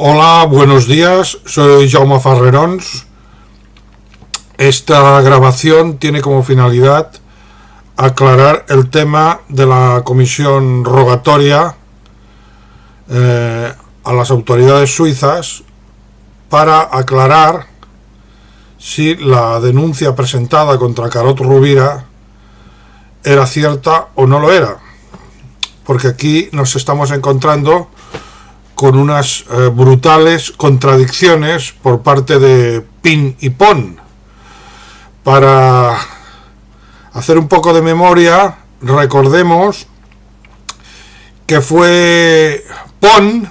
Hola, buenos días, soy Jaume Farrerons. Esta grabación tiene como finalidad aclarar el tema de la comisión rogatoria a las autoridades suizas para aclarar si la denuncia presentada contra Carod Rovira era cierta o no lo era, porque aquí nos estamos encontrando con unas brutales contradicciones por parte de PIN y PON. Para hacer un poco de memoria, recordemos que fue PON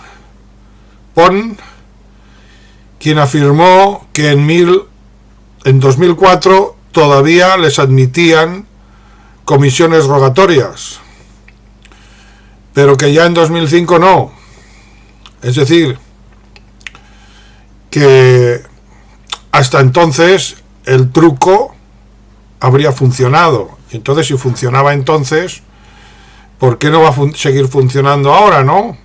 quien afirmó que en 2004 todavía les admitían comisiones rogatorias, pero que ya en 2005 no. Es decir, que hasta entonces el truco habría funcionado. Y entonces, si funcionaba entonces, ¿por qué no va a seguir funcionando ahora, no?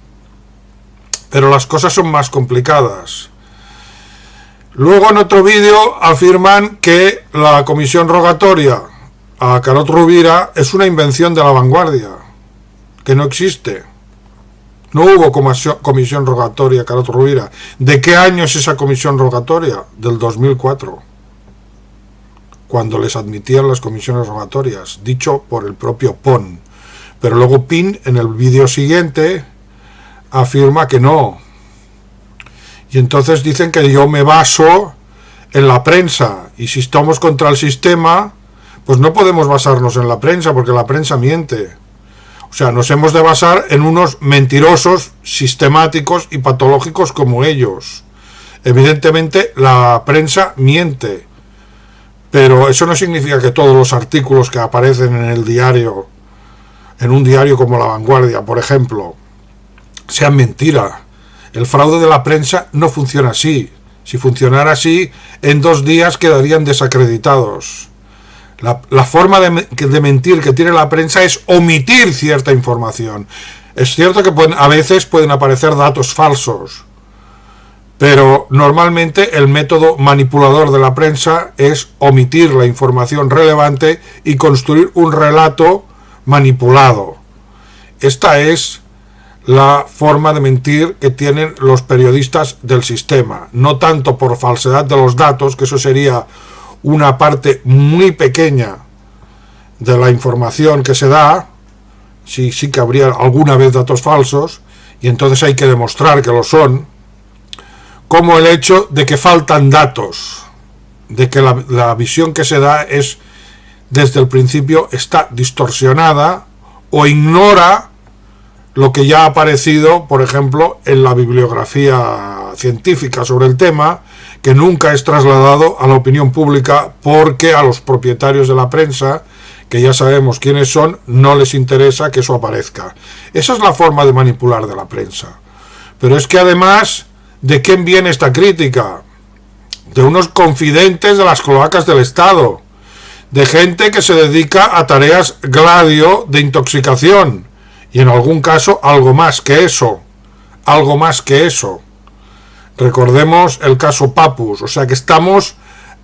Pero las cosas son más complicadas. Luego, en otro vídeo, afirman que la comisión rogatoria a Carod Rovira es una invención de La Vanguardia, que no existe. No hubo comisión rogatoria a Carod Rovira. ¿De qué año es esa comisión rogatoria? Del 2004, cuando les admitían las comisiones rogatorias, dicho por el propio PON. Pero luego PIN, en el vídeo siguiente, afirma que no. Y entonces dicen que yo me baso en la prensa. Y si estamos contra el sistema, pues no podemos basarnos en la prensa, porque la prensa miente. O sea, nos hemos de basar en unos mentirosos sistemáticos y patológicos como ellos. Evidentemente, la prensa miente, pero eso no significa que todos los artículos que aparecen en el diario, en un diario como La Vanguardia, por ejemplo, sean mentira. El fraude de la prensa no funciona así. Si funcionara así, en 2 días quedarían desacreditados. La forma de mentir que tiene la prensa es omitir cierta información. Es cierto que a veces pueden aparecer datos falsos, pero normalmente el método manipulador de la prensa es omitir la información relevante y construir un relato manipulado. Esta es la forma de mentir que tienen los periodistas del sistema, no tanto por falsedad de los datos, que eso sería una parte muy pequeña de la información que se da. Sí que habría alguna vez datos falsos, y entonces hay que demostrar que lo son, como el hecho de que faltan datos, de que la visión que se da es, desde el principio, está distorsionada o ignora lo que ya ha aparecido, por ejemplo, en la bibliografía científica sobre el tema, que nunca es trasladado a la opinión pública, porque a los propietarios de la prensa, que ya sabemos quiénes son, no les interesa que eso aparezca. Esa es la forma de manipular de la prensa. Pero es que además, ¿de quién viene esta crítica? De unos confidentes de las cloacas del Estado, de gente que se dedica a tareas gladio de intoxicación, y en algún caso algo más que eso. Recordemos el caso Papus. O sea que estamos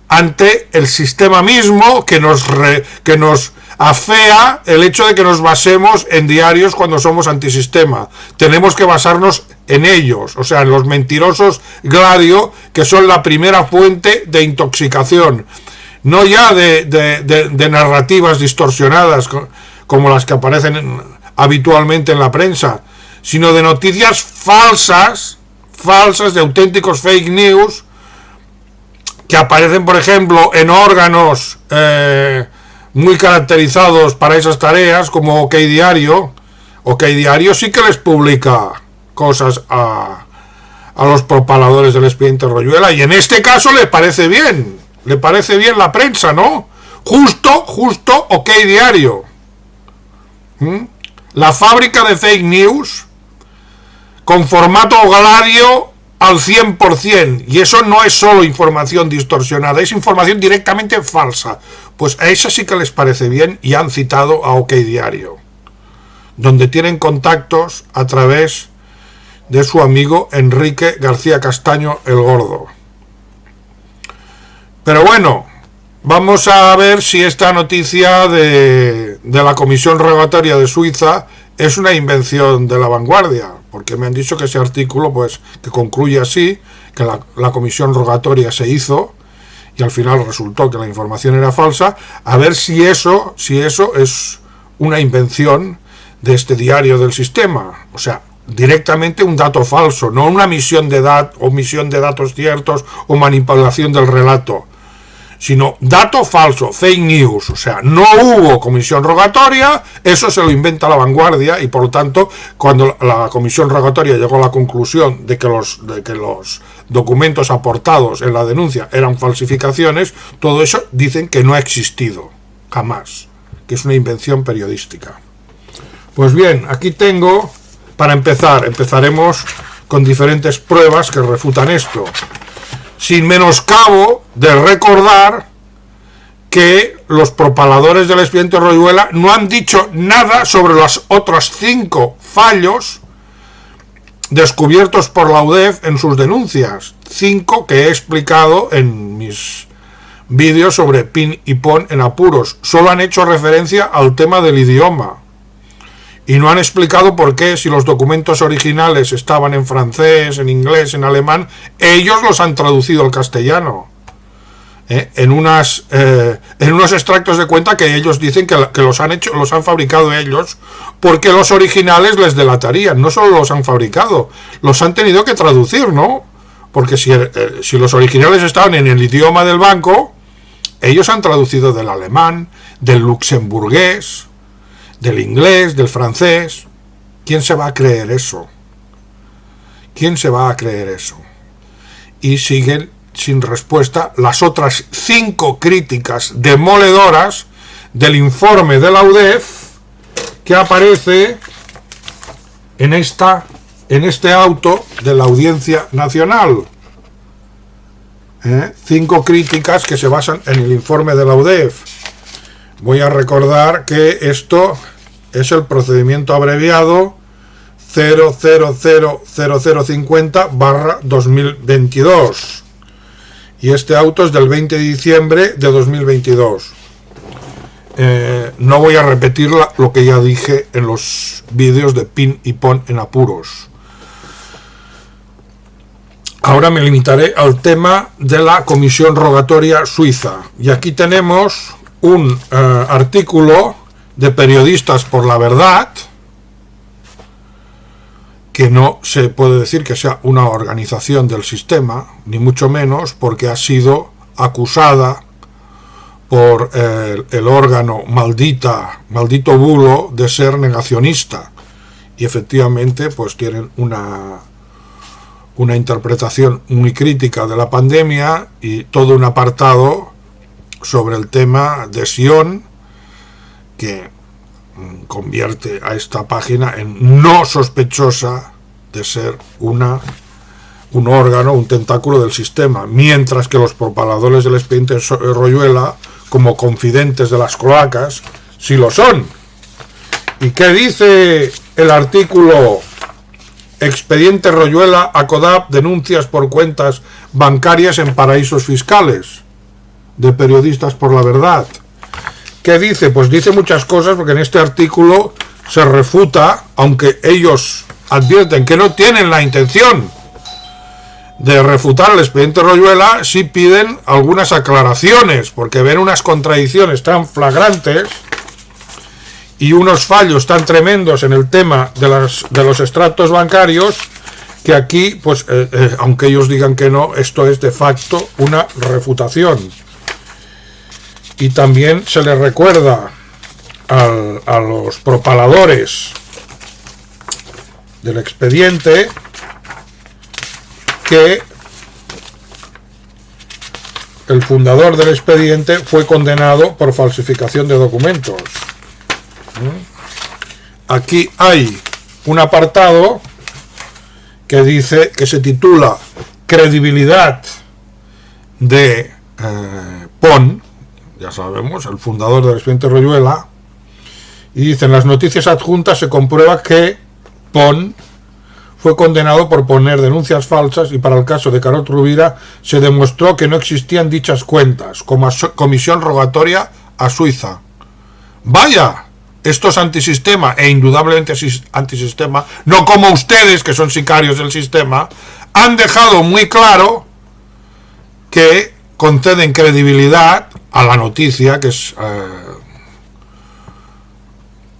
ante el sistema mismo que nos afea el hecho de que nos basemos en diarios cuando somos antisistema. Tenemos que basarnos en ellos, o sea, en los mentirosos gladio, que son la primera fuente de intoxicación. No ya de narrativas distorsionadas como las que aparecen habitualmente en la prensa, sino de noticias falsas, de auténticos fake news, que aparecen, por ejemplo, en órganos muy caracterizados para esas tareas, como OK Diario. OK Diario sí que les publica cosas a los propaladores del expediente Royuela, y en este caso le parece bien la prensa, ¿no? Justo OK Diario. La fábrica de fake news con formato gladio al 100%, y eso no es solo información distorsionada, es información directamente falsa. Pues a eso sí que les parece bien, y han citado a OK Diario, donde tienen contactos a través de su amigo Enrique García Castaño el Gordo. Pero bueno, vamos a ver si esta noticia de la Comisión Rogatoria de Suiza es una invención de La Vanguardia, porque me han dicho que ese artículo, pues, que concluye así, que la Comisión Rogatoria se hizo y al final resultó que la información era falsa. A ver si eso es una invención de este diario del sistema, o sea, directamente un dato falso, no una omisión de datos ciertos o manipulación del relato, sino dato falso, fake news. O sea, no hubo comisión rogatoria, eso se lo inventa La Vanguardia, y por lo tanto, cuando la comisión rogatoria llegó a la conclusión de que los documentos aportados en la denuncia eran falsificaciones, todo eso dicen que no ha existido jamás, que es una invención periodística. Pues bien, aquí tengo, para empezaremos con diferentes pruebas que refutan esto, sin menoscabo de recordar que los propaladores del expediente Royuela no han dicho nada sobre los otros 5 fallos descubiertos por la UDEF en sus denuncias, 5 que he explicado en mis vídeos sobre PIN y PON en apuros. Solo han hecho referencia al tema del idioma y no han explicado por qué, si los documentos originales estaban en francés, en inglés, en alemán, ellos los han traducido al castellano. En unos extractos de cuenta que ellos dicen que los han fabricado ellos, porque los originales les delatarían. No solo los han fabricado, los han tenido que traducir, ¿no? Porque si los originales estaban en el idioma del banco, ellos han traducido del alemán, del luxemburgués, del inglés, del francés. ¿Quién se va a creer eso? ¿Quién se va a creer eso? Y siguen sin respuesta las otras 5 críticas demoledoras del informe de la UDEF que aparece en este auto de la Audiencia Nacional. 5 críticas que se basan en el informe de la UDEF. Voy a recordar que esto es el procedimiento abreviado 0000050/2022. Y este auto es del 20 de diciembre de 2022. No voy a repetir lo que ya dije en los vídeos de PIN y PON en apuros. Ahora me limitaré al tema de la Comisión Rogatoria Suiza. Y aquí tenemos un artículo de Periodistas por la Verdad, que no se puede decir que sea una organización del sistema, ni mucho menos, porque ha sido acusada por el órgano maldito bulo de ser negacionista, y efectivamente pues tienen una interpretación muy crítica de la pandemia y todo un apartado sobre el tema de Sion, que convierte a esta página en no sospechosa de ser un órgano, un tentáculo del sistema, mientras que los propaladores del expediente Royuela, como confidentes de las cloacas, sí lo son. ¿Y qué dice el artículo Expediente Royuela a CODAP, denuncias por cuentas bancarias en paraísos fiscales, de Periodistas por la Verdad? ¿Qué dice? Pues dice muchas cosas, porque en este artículo se refuta, aunque ellos advierten que no tienen la intención de refutar el expediente Royuela, sí piden algunas aclaraciones, porque ven unas contradicciones tan flagrantes y unos fallos tan tremendos en el tema de los extractos bancarios, que aquí, pues, aunque ellos digan que no, esto es de facto una refutación. Y también se le recuerda a los propaladores del expediente que el fundador del expediente fue condenado por falsificación de documentos. Aquí hay un apartado que dice, que se titula Credibilidad de PON, ya sabemos, el fundador del expediente Royuela, y dice: en las noticias adjuntas se comprueba que PON fue condenado por poner denuncias falsas y para el caso de Carod Rovira se demostró que no existían dichas cuentas, como comisión rogatoria a Suiza. ¡Vaya! Esto es antisistema e indudablemente antisistema, no como ustedes, que son sicarios del sistema, han dejado muy claro que conceden credibilidad a la noticia, que es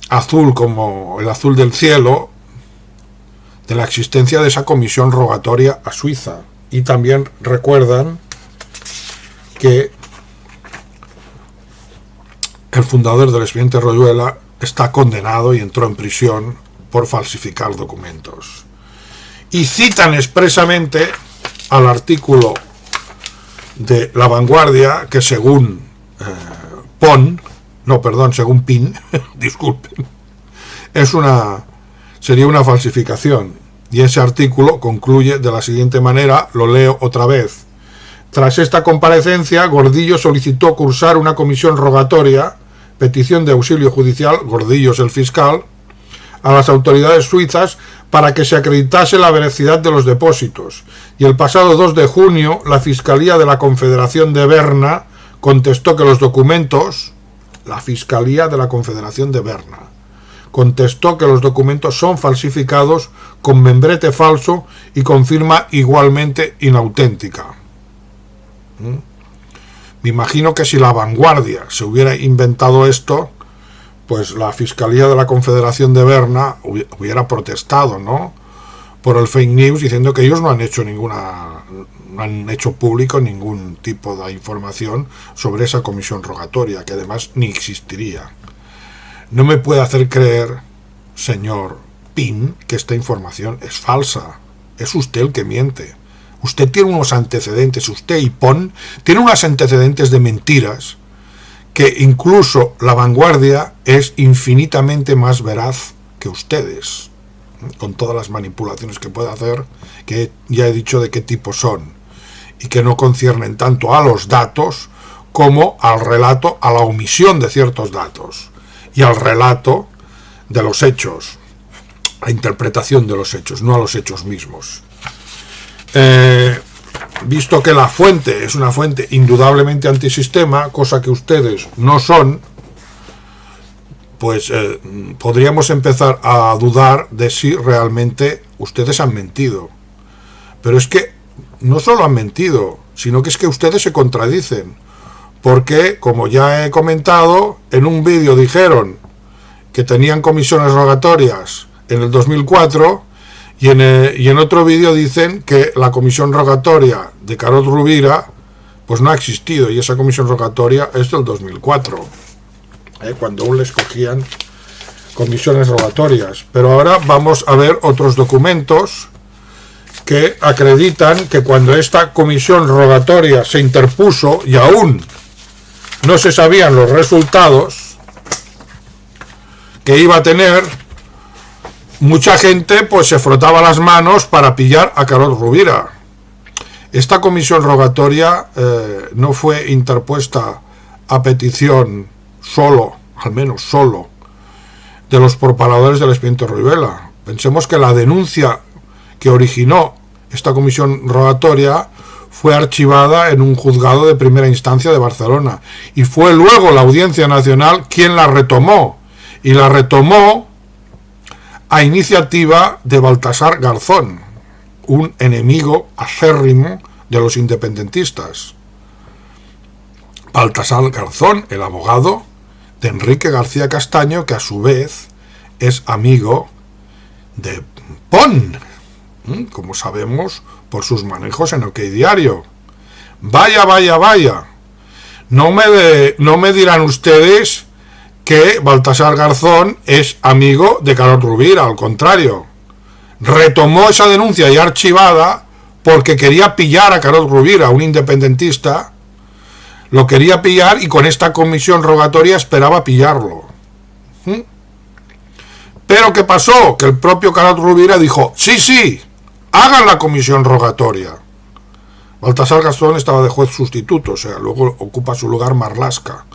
azul como el azul del cielo, de la existencia de esa comisión rogatoria a Suiza. Y también recuerdan que el fundador del expediente Royuela está condenado y entró en prisión por falsificar documentos. Y citan expresamente al artículo de La Vanguardia, que según según PIN, disculpen, sería una falsificación. Y ese artículo concluye de la siguiente manera, lo leo otra vez. Tras esta comparecencia, Gordillo solicitó cursar una comisión rogatoria, petición de auxilio judicial, Gordillo es el fiscal, a las autoridades suizas para que se acreditase la veracidad de los depósitos. Y el pasado 2 de junio, la Fiscalía de la Confederación de Berna contestó que los documentos, la Fiscalía de la Confederación de Berna, contestó que los documentos son falsificados con membrete falso y con firma igualmente inauténtica. Me imagino que si La Vanguardia se hubiera inventado esto, pues la Fiscalía de la Confederación de Berna hubiera protestado, ¿no?, por el fake news, diciendo que ellos no han hecho público ningún tipo de información sobre esa comisión rogatoria, que además ni existiría. No me puede hacer creer, señor PIN, que esta información es falsa. Es usted el que miente. Usted tiene unos antecedentes, usted y PON tiene unos antecedentes de mentiras que incluso La Vanguardia es infinitamente más veraz que ustedes, con todas las manipulaciones que puede hacer, que ya he dicho de qué tipo son, y que no conciernen tanto a los datos como al relato, a la omisión de ciertos datos, y al relato de los hechos, a interpretación de los hechos, no a los hechos mismos. Visto que la fuente es una fuente indudablemente antisistema, cosa que ustedes no son, pues podríamos empezar a dudar de si realmente ustedes han mentido. Pero es que no solo han mentido, sino que es que ustedes se contradicen. Porque, como ya he comentado, en un vídeo dijeron que tenían comisiones rogatorias en el 2004 y en otro vídeo dicen que la comisión rogatoria de Carod Rovira pues no ha existido, y esa comisión rogatoria es del 2004, cuando aún les cogían comisiones rogatorias. Pero ahora vamos a ver otros documentos que acreditan que cuando esta comisión rogatoria se interpuso y aún no se sabían los resultados que iba a tener, mucha gente pues se frotaba las manos para pillar a Carod Rovira. Esta comisión rogatoria no fue interpuesta a petición solo, al menos solo, de los propagadores del expediente Royuela. Pensemos que la denuncia que originó esta comisión rogatoria fue archivada en un juzgado de primera instancia de Barcelona, y fue luego la Audiencia Nacional quien la retomó, y la retomó a iniciativa de Baltasar Garzón, un enemigo acérrimo de los independentistas. Baltasar Garzón, el abogado de Enrique García Castaño, que a su vez es amigo de PON, como sabemos por sus manejos en OK Diario. Vaya, vaya, vaya. No me dirán ustedes que Baltasar Garzón es amigo de Carod Rovira, al contrario. Retomó esa denuncia ya archivada porque quería pillar a Carod Rovira, un independentista. Lo quería pillar y con esta comisión rogatoria esperaba pillarlo. Pero ¿qué pasó? Que el propio Carod Rovira dijo, sí, hagan la comisión rogatoria. Baltasar Garzón estaba de juez sustituto, o sea, luego ocupa su lugar Marlaska.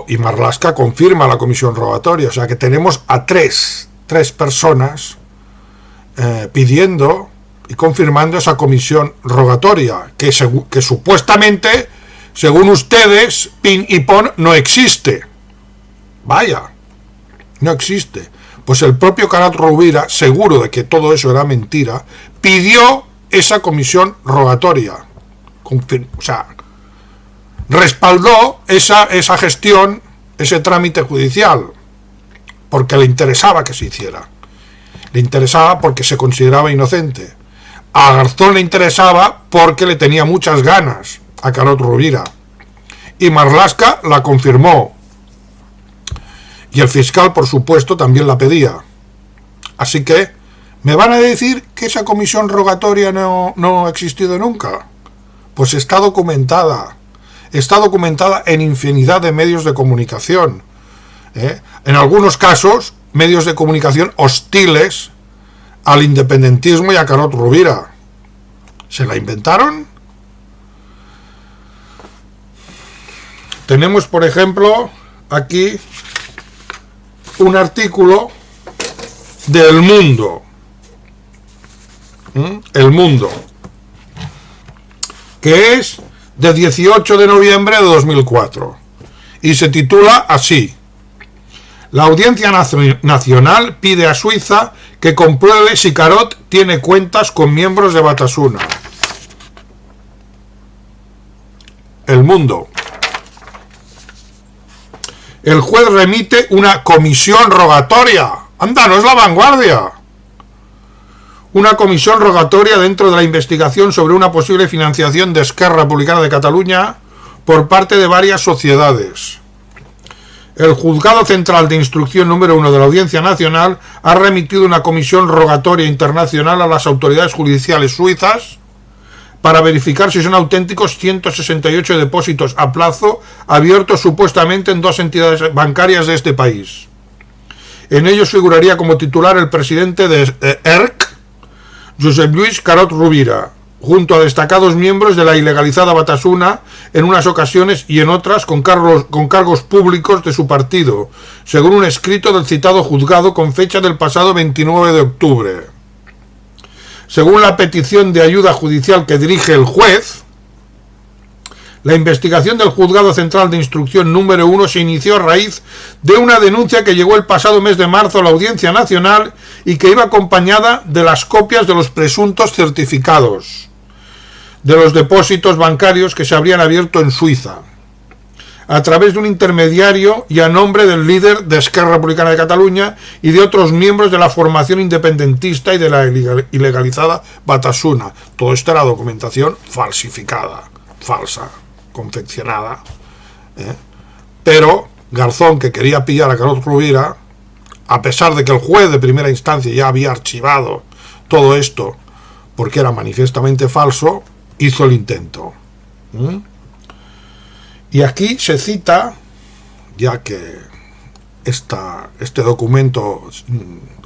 Y Marlaska confirma la comisión rogatoria, o sea que tenemos a tres personas pidiendo y confirmando esa comisión rogatoria, que supuestamente, según ustedes, pin y pon, no existe. Vaya, no existe. Pues el propio Carod Rovira, seguro de que todo eso era mentira, pidió esa comisión rogatoria. O sea, respaldó esa gestión, ese trámite judicial, porque le interesaba que se hiciera. Le interesaba porque se consideraba inocente. A Garzón le interesaba porque le tenía muchas ganas a Carod Rovira. Y Marlaska la confirmó. Y el fiscal, por supuesto, también la pedía. Así que, ¿me van a decir que esa comisión rogatoria no ha existido nunca? Pues está documentada. Está documentada en infinidad de medios de comunicación. En algunos casos, medios de comunicación hostiles al independentismo y a Carod Rovira. ¿Se la inventaron? Tenemos, por ejemplo, aquí un artículo de El Mundo. El Mundo, que es de 18 de noviembre de 2004 y se titula así: la Audiencia Nacional pide a Suiza que compruebe si Carod tiene cuentas con miembros de Batasuna. El Mundo. El juez remite una comisión rogatoria. ¡Anda, no es La Vanguardia! Una comisión rogatoria dentro de la investigación sobre una posible financiación de Esquerra Republicana de Cataluña por parte de varias sociedades. El Juzgado Central de Instrucción número 1 de la Audiencia Nacional ha remitido una comisión rogatoria internacional a las autoridades judiciales suizas para verificar si son auténticos 168 depósitos a plazo abiertos supuestamente en dos entidades bancarias de este país. En ellos figuraría como titular el presidente de ERC, Josep Lluís Carod Rovira, junto a destacados miembros de la ilegalizada Batasuna en unas ocasiones y en otras con cargos públicos de su partido, según un escrito del citado juzgado con fecha del pasado 29 de octubre. Según la petición de ayuda judicial que dirige el juez, la investigación del Juzgado Central de Instrucción número 1 se inició a raíz de una denuncia que llegó el pasado mes de marzo a la Audiencia Nacional y que iba acompañada de las copias de los presuntos certificados de los depósitos bancarios que se habrían abierto en Suiza, a través de un intermediario y a nombre del líder de Esquerra Republicana de Cataluña y de otros miembros de la formación independentista y de la ilegalizada Batasuna. Todo esto era documentación falsificada, falsa, confeccionada. Pero Garzón, que quería pillar a Carod Rovira, a pesar de que el juez de primera instancia ya había archivado todo esto porque era manifiestamente falso, hizo el intento. Y aquí se cita, ya que este documento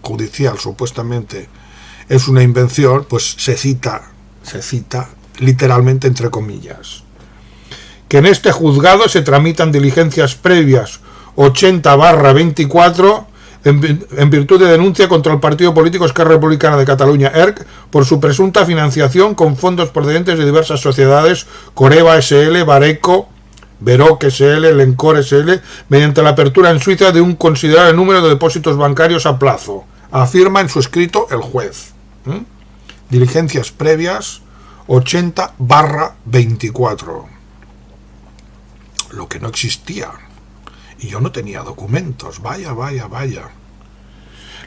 judicial supuestamente es una invención, pues se cita literalmente entre comillas, que en este juzgado se tramitan diligencias previas 80/24 en virtud de denuncia contra el partido político Esquerra Republicana de Cataluña, ERC, por su presunta financiación con fondos procedentes de diversas sociedades, Coreva SL, Bareco, Veroc SL, Lencor SL, mediante la apertura en Suiza de un considerable número de depósitos bancarios a plazo, afirma en su escrito el juez. Diligencias previas 80/24. Lo que no existía. Y yo no tenía documentos. Vaya.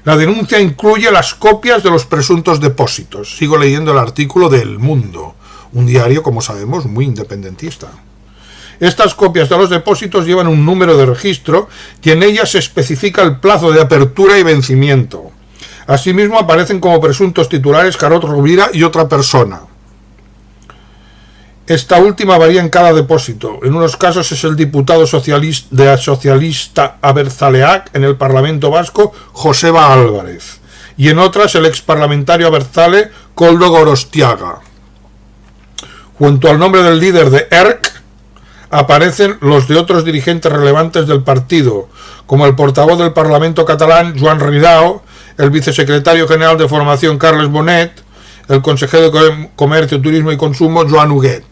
La denuncia incluye las copias de los presuntos depósitos. Sigo leyendo el artículo de El Mundo, un diario, como sabemos, muy independentista. Estas copias de los depósitos llevan un número de registro y en ellas se especifica el plazo de apertura y vencimiento. Asimismo aparecen como presuntos titulares Carod Rovira y otra persona. Esta última varía en cada depósito. En unos casos es el diputado socialista Abertzaleak en el Parlamento Vasco, Joseba Álvarez, y en otras el exparlamentario abertzale Koldo Gorostiaga. Junto al nombre del líder de ERC aparecen los de otros dirigentes relevantes del partido, como el portavoz del Parlamento catalán, Joan Ridao, el vicesecretario general de Formación Carles Bonet, el consejero de Comercio, Turismo y Consumo Joan Huguet.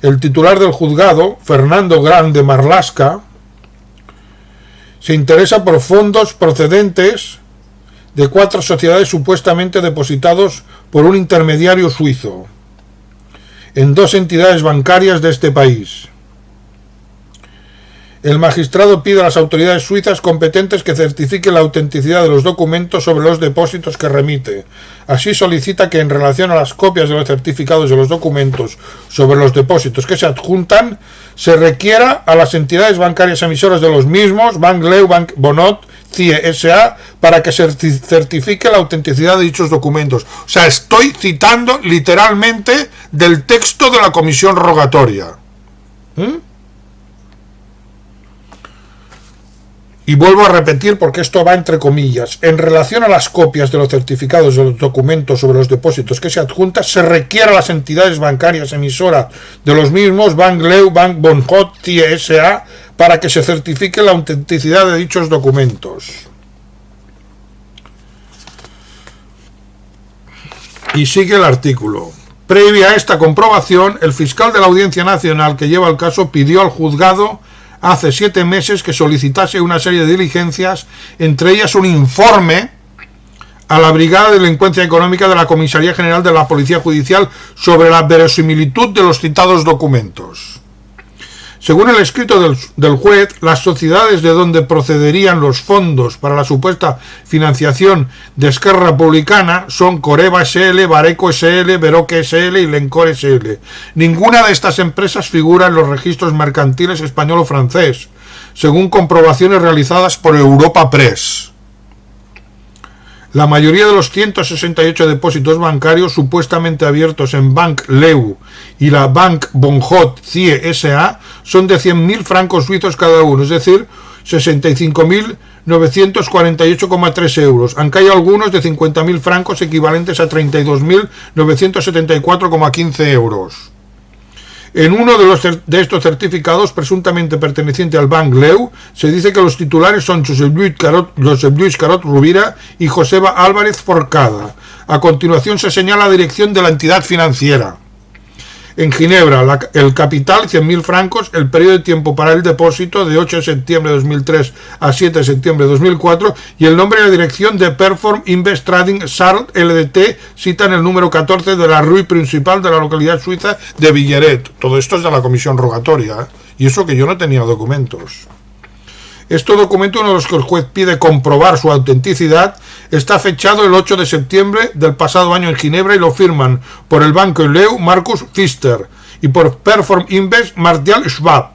El titular del juzgado, Fernando Gran de Marlaska, se interesa por fondos procedentes de 4 sociedades supuestamente depositados por un intermediario suizo en 2 entidades bancarias de este país. El magistrado pide a las autoridades suizas competentes que certifiquen la autenticidad de los documentos sobre los depósitos que remite. Así solicita que en relación a las copias de los certificados de los documentos sobre los depósitos que se adjuntan, se requiera a las entidades bancarias emisoras de los mismos, Bank Leu, Bank Bonot, CIE S.A., para que se certifique la autenticidad de dichos documentos. O sea, estoy citando literalmente del texto de la comisión rogatoria. Y vuelvo a repetir porque esto va entre comillas. En relación a las copias de los certificados de los documentos sobre los depósitos que se adjuntan, se requiere a las entidades bancarias emisoras de los mismos, Bank Leu, Bank Bonhot, CIE S.A., para que se certifique la autenticidad de dichos documentos. Y sigue el artículo. Previa a esta comprobación, el fiscal de la Audiencia Nacional que lleva el caso pidió al juzgado hace 7 meses que solicitase una serie de diligencias, entre ellas un informe a la Brigada de Delincuencia Económica de la Comisaría General de la Policía Judicial sobre la verosimilitud de los citados documentos. Según el escrito del juez, las sociedades de donde procederían los fondos para la supuesta financiación de Esquerra Republicana son Coreva S.L., Bareco S.L., Veroque S.L. y Lencor S.L. Ninguna de estas empresas figura en los registros mercantiles español o francés, según comprobaciones realizadas por Europa Press. La mayoría de los 168 depósitos bancarios supuestamente abiertos en Bank Leu y la Bank Bonhot CIE S.A. son de 100.000 francos suizos cada uno, es decir, 65.948,3 euros, aunque hay algunos de 50.000 francos equivalentes a 32.974,15 euros. En uno de estos certificados, presuntamente perteneciente al Bank Leu, se dice que los titulares son Josep Lluís Carot Rovira y Joseba Álvarez Forcada. A continuación se señala la dirección de la entidad financiera. En Ginebra, el capital, 100.000 francos, el periodo de tiempo para el depósito, de 8 de septiembre de 2003 a 7 de septiembre de 2004, y el nombre y la dirección de Perform Invest Trading Sart LDT, cita en el número 14 de la rue principal de la localidad suiza de Villeret. Todo esto es de la comisión rogatoria, y eso que yo no tenía documentos. Este documento, uno de los que el juez pide comprobar su autenticidad, está fechado el 8 de septiembre del pasado año en Ginebra y lo firman por el Banco Leu Markus Pfister y por Perform Invest Martial Schwab.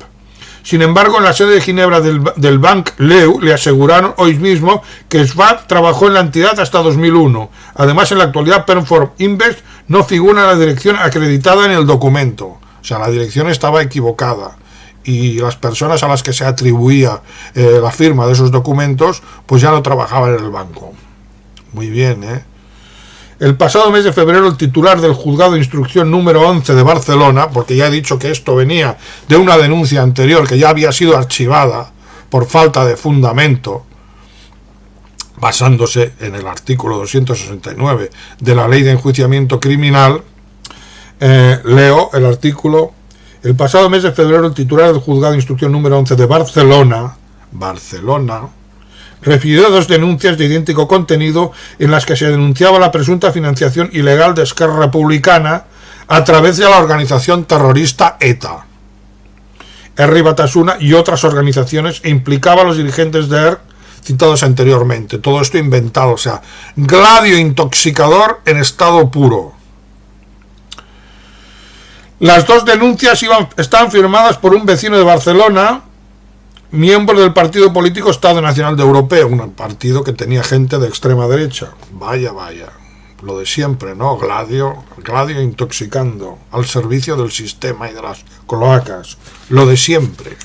Sin embargo, en la sede de Ginebra del Bank Leu le aseguraron hoy mismo que Schwab trabajó en la entidad hasta 2001. Además, en la actualidad Perform Invest no figura en la dirección acreditada en el documento. O sea, la dirección estaba equivocada. Y las personas a las que se atribuía la firma de esos documentos, pues ya no trabajaban en el banco. Muy bien, ¿eh? El pasado mes de febrero, el titular del juzgado de instrucción número 11 de Barcelona, porque ya he dicho que esto venía de una denuncia anterior que ya había sido archivada por falta de fundamento, basándose en el artículo 269 de la Ley de Enjuiciamiento Criminal, leo el artículo. El pasado mes de febrero, el titular del juzgado de instrucción número 11 de Barcelona, refirió 2 denuncias de idéntico contenido en las que se denunciaba la presunta financiación ilegal de Esquerra Republicana a través de la organización terrorista ETA, Herri Batasuna y otras organizaciones, e implicaba a los dirigentes de ERC citados anteriormente. Todo esto inventado, o sea, gladio intoxicador en estado puro. Las 2 denuncias estaban firmadas por un vecino de Barcelona, miembro del partido político Estado Nacional de Europeo, un partido que tenía gente de extrema derecha. Vaya, lo de siempre, ¿no? Gladio intoxicando, al servicio del sistema y de las cloacas. Lo de siempre.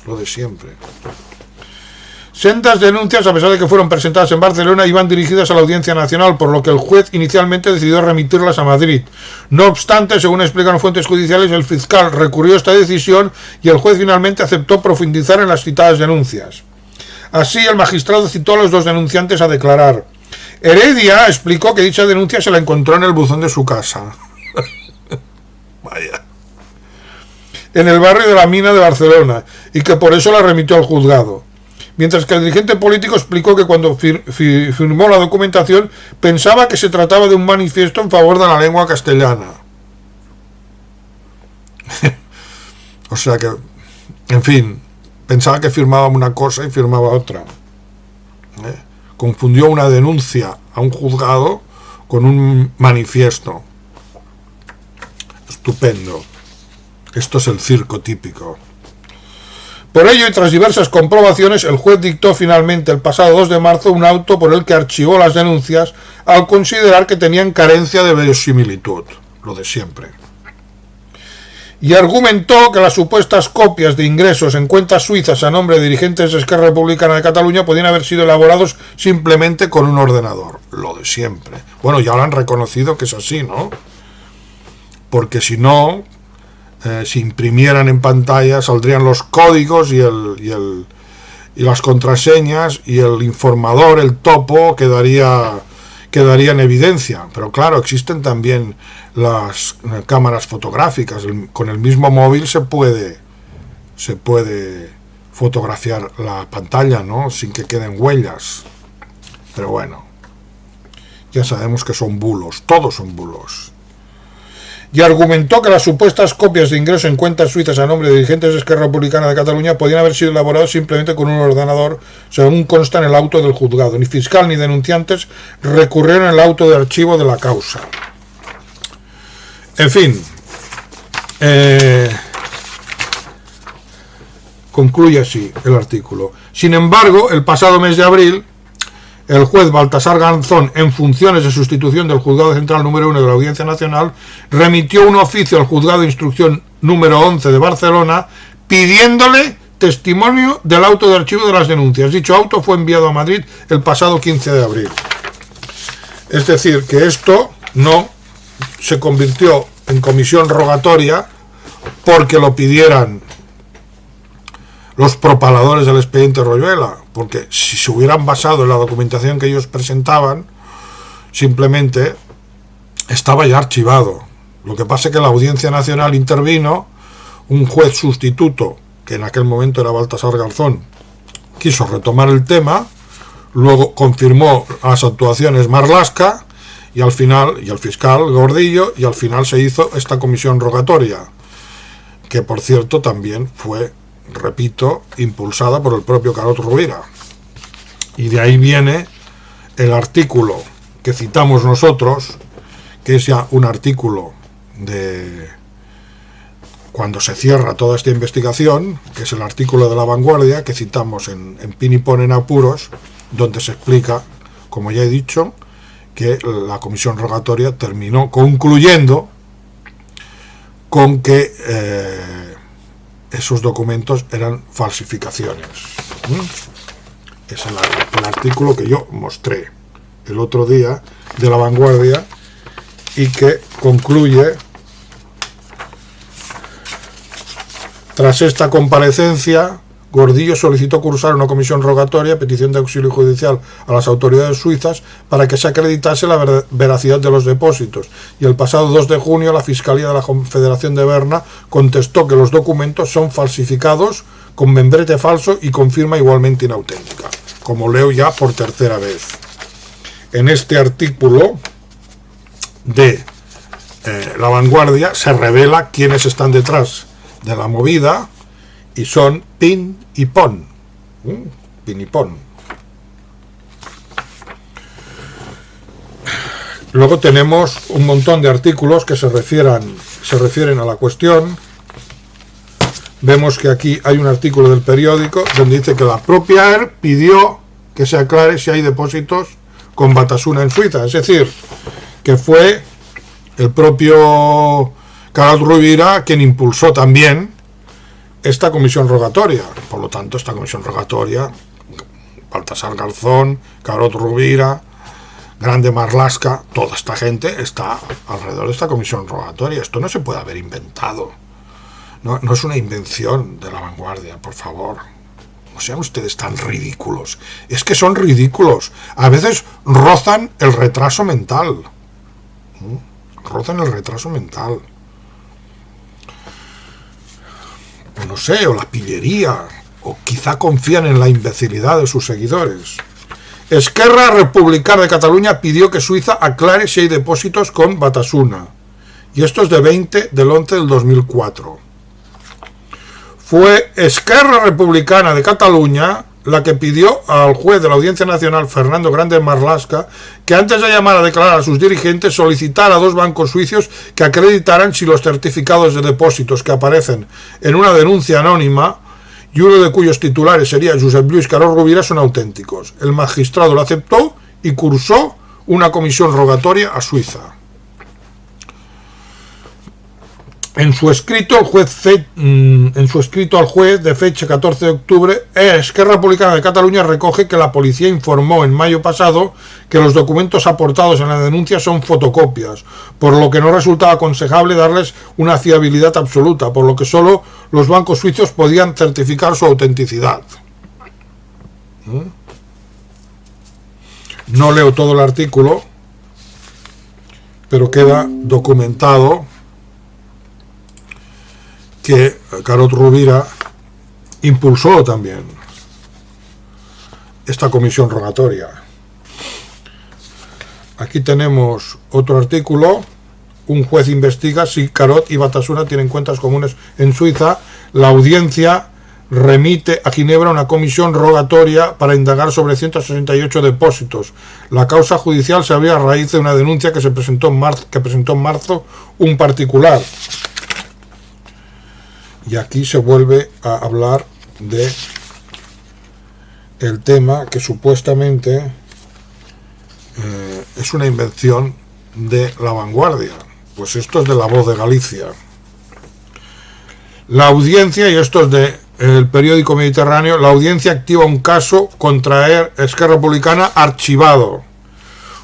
Sendas denuncias, a pesar de que fueron presentadas en Barcelona, iban dirigidas a la Audiencia Nacional, por lo que el juez inicialmente decidió remitirlas a Madrid. No obstante, según explican fuentes judiciales, el fiscal recurrió a esta decisión y el juez finalmente aceptó profundizar en las citadas denuncias. Así, el magistrado citó a los 2 denunciantes a declarar. Heredia explicó que dicha denuncia se la encontró en el buzón de su casa. Vaya. En el barrio de la Mina de Barcelona, y que por eso la remitió al juzgado. Mientras que el dirigente político explicó que cuando firmó la documentación pensaba que se trataba de un manifiesto en favor de la lengua castellana. O sea que, en fin, pensaba que firmaba una cosa y firmaba otra. Confundió una denuncia a un juzgado con un manifiesto. Estupendo. Esto es el circo típico. Por ello, y tras diversas comprobaciones, el juez dictó finalmente el pasado 2 de marzo un auto por el que archivó las denuncias al considerar que tenían carencia de verosimilitud, lo de siempre. Y argumentó que las supuestas copias de ingresos en cuentas suizas a nombre de dirigentes de Esquerra Republicana de Cataluña podían haber sido elaborados simplemente con un ordenador, lo de siempre. Bueno, ya lo han reconocido que es así, ¿no? Porque si no, si imprimieran en pantalla saldrían los códigos y las contraseñas, y el informador, el topo, quedaría en evidencia. Pero claro, existen también las cámaras fotográficas. Con el mismo móvil se puede fotografiar la pantalla, ¿no? Sin que queden huellas. Pero bueno, ya sabemos que son bulos, todos son bulos. Y argumentó que las supuestas copias de ingreso en cuentas suizas a nombre de dirigentes de Esquerra Republicana de Cataluña podían haber sido elaboradas simplemente con un ordenador, según consta en el auto del juzgado. Ni fiscal ni denunciantes recurrieron al auto de archivo de la causa. En fin, concluye así el artículo. Sin embargo, el pasado mes de abril, el juez Baltasar Garzón, en funciones de sustitución del Juzgado Central número 1 de la Audiencia Nacional, remitió un oficio al Juzgado de Instrucción número 11 de Barcelona pidiéndole testimonio del auto de archivo de las denuncias. Dicho auto fue enviado a Madrid el pasado 15 de abril. Es decir, que esto no se convirtió en comisión rogatoria porque lo pidieran los propaladores del expediente Royuela, porque si se hubieran basado en la documentación que ellos presentaban, simplemente estaba ya archivado. Lo que pasa es que la Audiencia Nacional intervino, un juez sustituto, que en aquel momento era Baltasar Garzón, quiso retomar el tema, luego confirmó las actuaciones Marlaska, y al final, y el fiscal Gordillo, y al final se hizo esta comisión rogatoria, que por cierto también fue, repito, impulsada por el propio Carod Rovira. Y de ahí viene el artículo que citamos nosotros, que es ya un artículo de cuando se cierra toda esta investigación, que es el artículo de La Vanguardia, que citamos en Pin y Pon en Apuros, donde se explica, como ya he dicho, que la comisión rogatoria terminó concluyendo con que esos documentos eran falsificaciones. Es el artículo que yo mostré el otro día de La Vanguardia y que concluye: tras esta comparecencia, Gordillo solicitó cursar una comisión rogatoria, petición de auxilio judicial a las autoridades suizas para que se acreditase la veracidad de los depósitos, y el pasado 2 de junio la Fiscalía de la Confederación de Berna contestó que los documentos son falsificados con membrete falso y con firma igualmente inauténtica, como leo ya por tercera vez. En este artículo de La Vanguardia se revela quiénes están detrás de la movida, y son Pin y Pon. Pin y Pon. Luego tenemos un montón de artículos que se refieren a la cuestión. Vemos que aquí hay un artículo del periódico donde dice que la propia ERP pidió que se aclare si hay depósitos con Batasuna en Suiza. Es decir, que fue el propio Carod Rovira quien impulsó también esta comisión rogatoria. Por lo tanto, esta comisión rogatoria, Baltasar Garzón, Carod Rovira, Grande Marlaska, toda esta gente está alrededor de esta comisión rogatoria. Esto no se puede haber inventado. No es una invención de La Vanguardia, por favor. No sean ustedes tan ridículos. Es que son ridículos. A veces rozan el retraso mental. Rozan el retraso mental. O no sé, o la pillería. O quizá confían en la imbecilidad de sus seguidores. Esquerra Republicana de Cataluña pidió que Suiza aclare si hay depósitos con Batasuna. Y esto es de 20 del 11 del 2004. Fue Esquerra Republicana de Cataluña la que pidió al juez de la Audiencia Nacional, Fernando Grande Marlaska, que antes de llamar a declarar a sus dirigentes solicitara a 2 bancos suizos que acreditaran si los certificados de depósitos que aparecen en una denuncia anónima y uno de cuyos titulares sería Josep Lluís Carod Rovira son auténticos. El magistrado lo aceptó y cursó una comisión rogatoria a Suiza. En su escrito, al juez de fecha 14 de octubre, Esquerra Republicana de Cataluña recoge que la policía informó en mayo pasado que los documentos aportados en la denuncia son fotocopias, por lo que no resultaba aconsejable darles una fiabilidad absoluta, por lo que solo los bancos suizos podían certificar su autenticidad. No leo todo el artículo, pero queda documentado que Carod Rovira impulsó también esta comisión rogatoria. Aquí tenemos otro artículo. Un juez investiga si Carod y Batasuna tienen cuentas comunes en Suiza. La audiencia remite a Ginebra una comisión rogatoria para indagar sobre 168 depósitos. La causa judicial se abrió a raíz de una denuncia que presentó en marzo un particular. Y aquí se vuelve a hablar de el tema que supuestamente es una invención de La Vanguardia. Pues esto es de La Voz de Galicia. La audiencia, y esto es de el periódico Mediterráneo, la audiencia activa un caso contra Esquerra Republicana archivado.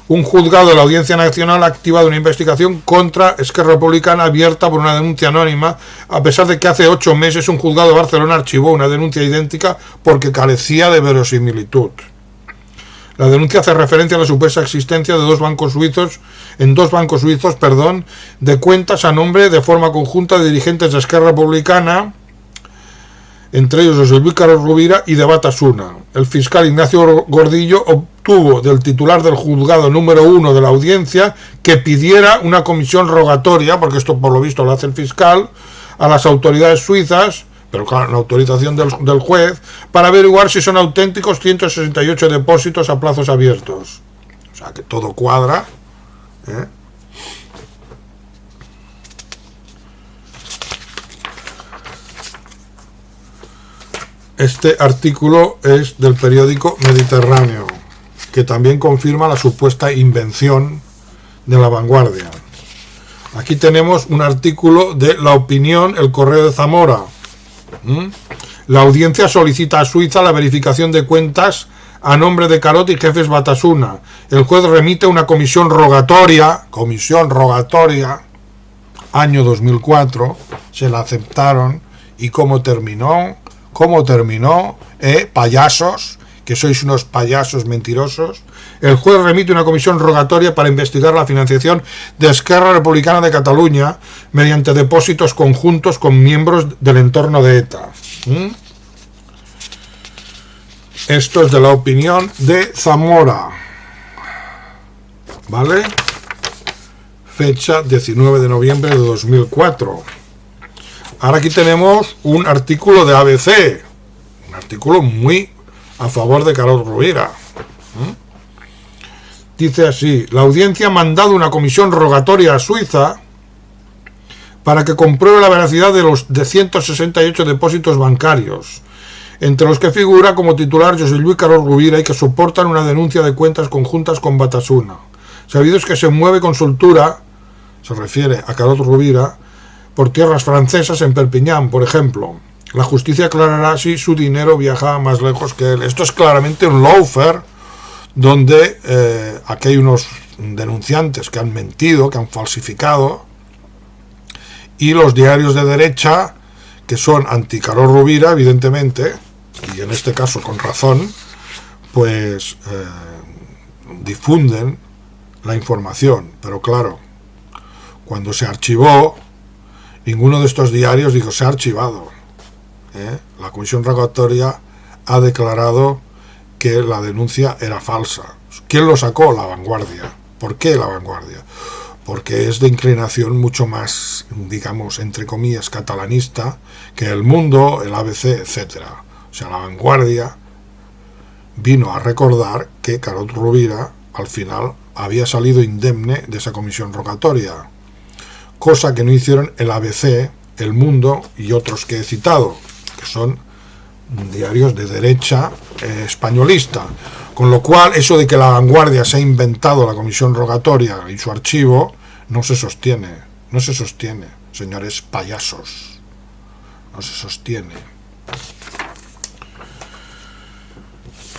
Un juzgado de la Audiencia Nacional ha activado una investigación contra Esquerra Republicana abierta por una denuncia anónima, a pesar de que hace 8 meses un juzgado de Barcelona archivó una denuncia idéntica porque carecía de verosimilitud. La denuncia hace referencia a la supuesta existencia de dos bancos suizos, de cuentas a nombre de forma conjunta de dirigentes de Esquerra Republicana, entre ellos José Lluís Carod Rovira y de Batasuna. El fiscal Ignacio Gordillo obtuvo del titular del juzgado número 1 de la audiencia que pidiera una comisión rogatoria, porque esto por lo visto lo hace el fiscal, a las autoridades suizas, pero claro, la autorización del juez, para averiguar si son auténticos 168 depósitos a plazos abiertos. O sea que todo cuadra, ¿eh? Este artículo es del periódico Mediterráneo, que también confirma la supuesta invención de La Vanguardia. Aquí tenemos un artículo de La Opinión, El Correo de Zamora. La audiencia solicita a Suiza la verificación de cuentas a nombre de Carod y jefes Batasuna. El juez remite una comisión rogatoria, año 2004, se la aceptaron. ¿Y cómo terminó? Payasos, que sois unos payasos mentirosos. El juez remite una comisión rogatoria para investigar la financiación de Esquerra Republicana de Cataluña mediante depósitos conjuntos con miembros del entorno de ETA. Esto es de La Opinión de Zamora, ¿vale? Fecha 19 de noviembre de 2004. Ahora aquí tenemos un artículo de ABC, un artículo muy a favor de Carod Rovira. Dice así: la audiencia ha mandado una comisión rogatoria a Suiza para que compruebe la veracidad de los 168 depósitos bancarios, entre los que figura como titular José Lluís Carod Rovira y que soportan una denuncia de cuentas conjuntas con Batasuna. Sabido es que se mueve con soltura, se refiere a Carod Rovira, por tierras francesas en Perpiñán, por ejemplo. La justicia aclarará si su dinero viaja más lejos que él. Esto es claramente un lawfare, donde aquí hay unos denunciantes que han mentido, que han falsificado, y los diarios de derecha, que son anti-Carod Rovira, evidentemente, y en este caso con razón, pues difunden la información. Pero claro, cuando se archivó, ninguno de estos diarios dijo se ha archivado. La comisión rogatoria ha declarado que la denuncia era falsa. ¿Quién lo sacó? La Vanguardia. ¿Por qué La Vanguardia? Porque es de inclinación mucho más, digamos, entre comillas, catalanista que El Mundo, el ABC, etcétera. O sea, La Vanguardia vino a recordar que Carod Rovira al final había salido indemne de esa comisión rogatoria, cosa que no hicieron el ABC, El Mundo y otros que he citado, que son diarios de derecha españolista. Con lo cual, eso de que La Vanguardia se ha inventado la comisión rogatoria y su archivo, no se sostiene, señores payasos, no se sostiene.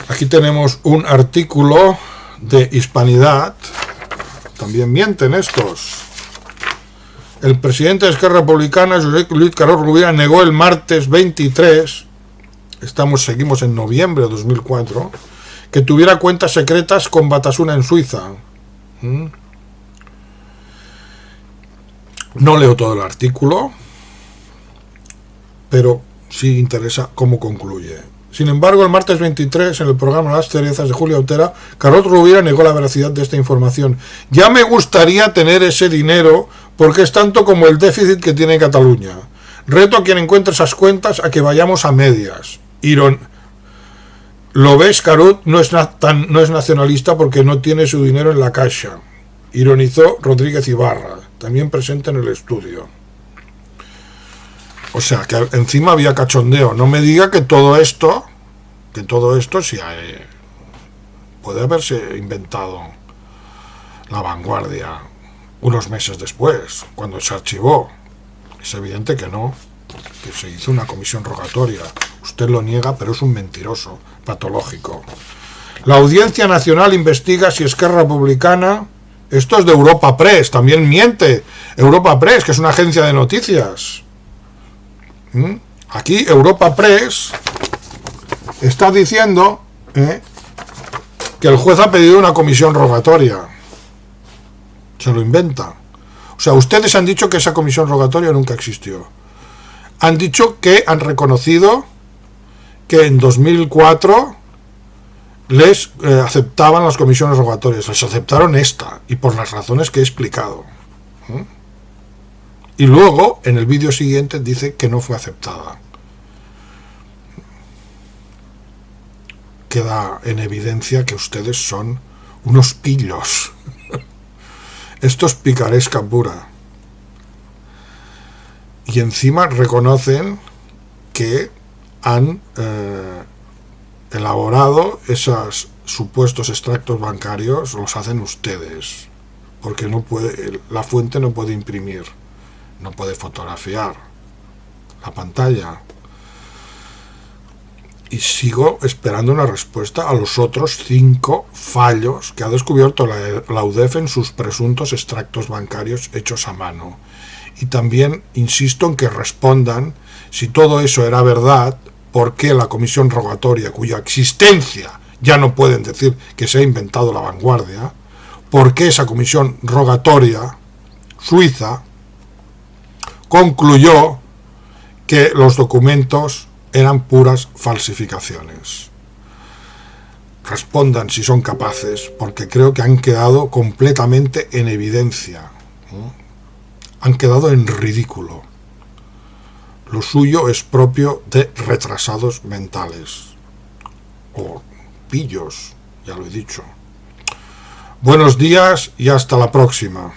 Aquí tenemos un artículo de Hispanidad, también mienten estos. El presidente de Esquerra Republicana, José Luis Carod Rovira, negó el martes 23, seguimos en noviembre de 2004, que tuviera cuentas secretas con Batasuna en Suiza. No leo todo el artículo, pero sí interesa cómo concluye. Sin embargo, el martes 23, en el programa Las Cerezas de Julia Otera, Carod Rovira negó la veracidad de esta información. Ya me gustaría tener ese dinero, porque es tanto como el déficit que tiene Cataluña. Reto a quien encuentre esas cuentas a que vayamos a medias. Lo ves, Carod no es nacionalista porque no tiene su dinero en la Caixa, ironizó Rodríguez Ibarra, también presente en el estudio. O sea, que encima había cachondeo. No me diga que todo esto sí puede haberse inventado La Vanguardia unos meses después, cuando se archivó. Es evidente que no, que se hizo una comisión rogatoria. Usted lo niega, pero es un mentiroso patológico. La Audiencia Nacional investiga si Esquerra Republicana... Esto es de Europa Press, también miente. Europa Press, que es una agencia de noticias. Aquí Europa Press está diciendo que el juez ha pedido una comisión rogatoria. Se lo inventa. O sea, ustedes han dicho que esa comisión rogatoria nunca existió. Han dicho que han reconocido que en 2004 les aceptaban las comisiones rogatorias. Les aceptaron esta, y por las razones que he explicado. Y luego, en el vídeo siguiente, dice que no fue aceptada. Queda en evidencia que ustedes son unos pillos. Esto es picaresca pura. Y encima reconocen que han elaborado esos supuestos extractos bancarios, los hacen ustedes, porque la fuente no puede imprimir, no puede fotografiar la pantalla. Y sigo esperando una respuesta a los otros 5 fallos que ha descubierto la UDEF en sus presuntos extractos bancarios hechos a mano. Y también insisto en que respondan si todo eso era verdad, por qué la comisión rogatoria, cuya existencia ya no pueden decir que se ha inventado La Vanguardia, por qué esa comisión rogatoria suiza concluyó que los documentos eran puras falsificaciones. Respondan si son capaces, porque creo que han quedado completamente en evidencia. Han quedado en ridículo. Lo suyo es propio de retrasados mentales. O pillos, ya lo he dicho. Buenos días y hasta la próxima.